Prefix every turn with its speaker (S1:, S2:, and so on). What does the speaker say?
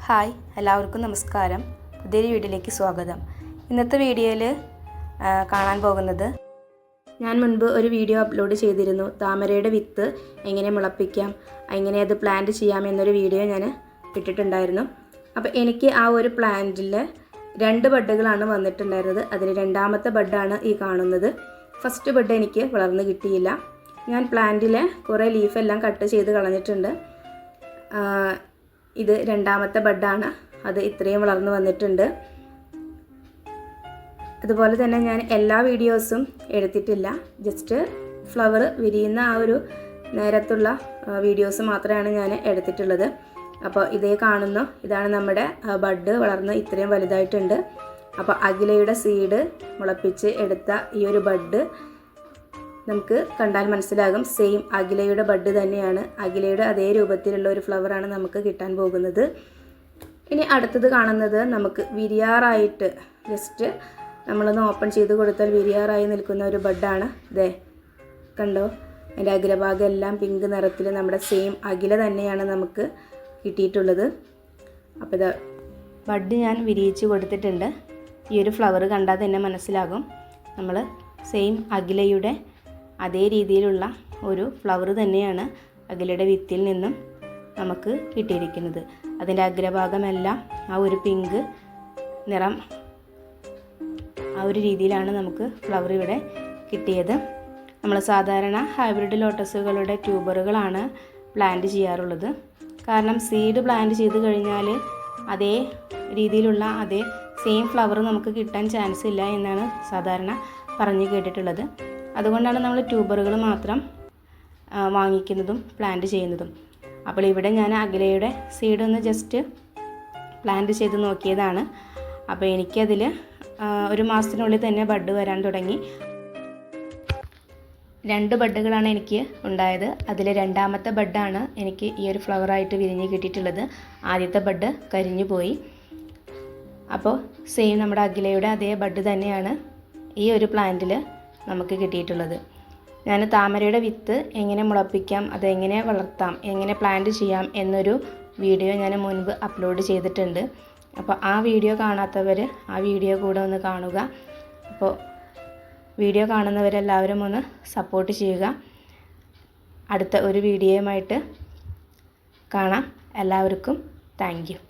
S1: Hi എല്ലാവർക്കും നമസ്കാരം. പുതിയൊരു വീഡിയോയിലേക്ക് സ്വാഗതം. ഇന്നത്തെ വീഡിയോയിൽ കാണാൻ പോകുന്നത് ഞാൻ മുൻപ് ഒരു വീഡിയോ അപ്ലോഡ് ചെയ്തിരുന്നു. താമരയുടെ വിത്ത് എങ്ങനെ മുളപ്പിക്കാം, എങ്ങനെ അത് പ്ലാന്റ് ചെയ്യാം എന്നൊരു വീഡിയോ ഞാൻ ഇട്ടിട്ടുണ്ടായിരുന്നു. അപ്പോൾ എനിക്ക് ആ ഒരു പ്ലാന്റിൽ 2 ബഡ്ഡുകളാണ് വന്നിട്ടുണ്ടായിരുന്നത്. അതിൽ രണ്ടാമത്തെ ബഡ്ഡാണ് ഈ കാണുന്നത്. ഫസ്റ്റ് ബഡ് എനിക്ക് വളർന്ന് കിട്ടിയില്ല. ഞാൻ പ്ലാന്റിലെ കുറേ ലീഫെല്ലാം കട്ട് ചെയ്ത് കളഞ്ഞിട്ടുണ്ട്. ഇത് രണ്ടാമത്തെ ബഡ്ഡാണ്. അത് ഇത്രയും വളർന്നു വന്നിട്ടുണ്ട്. അതുപോലെ തന്നെ ഞാൻ എല്ലാ വീഡിയോസും എടുത്തിട്ടില്ല. ജസ്റ്റ് ഫ്ലവർ വിരിയുന്ന ആ ഒരു നേരത്തുള്ള വീഡിയോസ് മാത്രമാണ് ഞാൻ എടുത്തിട്ടുള്ളത്. അപ്പോൾ ഇതേ കാണുന്നു, ഇതാണ് നമ്മുടെ ബഡ് വളർന്ന് ഇത്രയും വലുതായിട്ടുണ്ട്. അപ്പോൾ അഖിലയുടെ സീഡ് മുളപ്പിച്ച് എടുത്ത ഈ ഒരു ബഡ് നമുക്ക് കണ്ടാൽ മനസ്സിലാകും സെയിം അഖിലയുടെ ബഡ് തന്നെയാണ്. അഖിലയുടെ അതേ രൂപത്തിലുള്ള ഒരു ഫ്ലവറാണ് നമുക്ക് കിട്ടാൻ പോകുന്നത്. ഇനി അടുത്തത് കാണുന്നത് നമുക്ക് വിരിയാറായിട്ട് ജസ്റ്റ് നമ്മളൊന്ന് ഓപ്പൺ ചെയ്ത് കൊടുത്താൽ വിരിയാറായി നിൽക്കുന്ന ഒരു ബഡാണ്. ഇതേ കണ്ടോ, അതിൻ്റെ അഗ്രഭാഗം എല്ലാം പിങ്ക് നിറത്തിൽ നമ്മുടെ സെയിം അഖില തന്നെയാണ് നമുക്ക് കിട്ടിയിട്ടുള്ളത്. അപ്പോൾ ഇത് ബഡ് ഞാൻ വിരിയിച്ച് കൊടുത്തിട്ടുണ്ട്. ഈ ഒരു ഫ്ലവർ കണ്ടാൽ തന്നെ മനസ്സിലാകും നമ്മൾ സെയിം അഖിലയുടെ അതേ രീതിയിലുള്ള ഒരു ഫ്ലവർ തന്നെയാണ് അഖിലയുടെ വിത്തിൽ നിന്നും നമുക്ക് കിട്ടിയിരിക്കുന്നത്. അതിൻ്റെ അഗ്രഭാഗമെല്ലാം ആ ഒരു പിങ്ക് നിറം, ആ ഒരു രീതിയിലാണ് നമുക്ക് ഫ്ലവർ ഇവിടെ കിട്ടിയത്. നമ്മൾ സാധാരണ ഹൈബ്രിഡ് ലോട്ടസുകളുടെ ട്യൂബറുകളാണ് പ്ലാന്റ് ചെയ്യാറുള്ളത്. കാരണം സീഡ് പ്ലാന്റ് ചെയ്ത് കഴിഞ്ഞാൽ അതേ രീതിയിലുള്ള അതേ സെയിം ഫ്ലവർ നമുക്ക് കിട്ടാൻ ചാൻസ് ഇല്ല എന്നാണ് സാധാരണ പറഞ്ഞു കേട്ടിട്ടുള്ളത്. അതുകൊണ്ടാണ് നമ്മൾ ട്യൂബറുകൾ മാത്രം വാങ്ങിക്കുന്നതും പ്ലാന്റ് ചെയ്യുന്നതും. അപ്പോൾ ഇവിടെ ഞാൻ അഖിലയുടെ സീഡ് ഒന്ന് ജസ്റ്റ് പ്ലാന്റ് ചെയ്ത് നോക്കിയതാണ്. അപ്പോൾ എനിക്കതിൽ 1 മാസത്തിനുള്ളിൽ തന്നെ ബഡ് വരാൻ തുടങ്ങി. 2 ബഡ്ഡുകളാണ് എനിക്ക് ഉണ്ടായത്. അതിൽ രണ്ടാമത്തെ ബഡാണ് എനിക്ക് ഈ ഒരു ഫ്ലവറായിട്ട് വിരിഞ്ഞ് കിട്ടിയിട്ടുള്ളത്. ആദ്യത്തെ ബഡ് കരിഞ്ഞു പോയി. അപ്പോൾ സെയിം നമ്മുടെ അഖിലയുടെ അതേ ബഡ് തന്നെയാണ് ഈ ഒരു പ്ലാന്റിൽ നമുക്ക് കിട്ടിയിട്ടുള്ളത്. ഞാൻ താമരയുടെ വിത്ത് എങ്ങനെ മുളപ്പിക്കാം, അതെങ്ങനെ വളർത്താം, എങ്ങനെ പ്ലാന്റ് ചെയ്യാം എന്നൊരു വീഡിയോ ഞാൻ മുൻപ് അപ്ലോഡ് ചെയ്തിട്ടുണ്ട്. അപ്പോൾ ആ വീഡിയോ കാണാത്തവർ ആ വീഡിയോ കൂടെ ഒന്ന് കാണുക. അപ്പോൾ വീഡിയോ കാണുന്നവരെല്ലാവരും ഒന്ന് സപ്പോർട്ട് ചെയ്യുക. അടുത്ത ഒരു വീഡിയോയുമായിട്ട് കാണാം. എല്ലാവർക്കും താങ്ക് യു.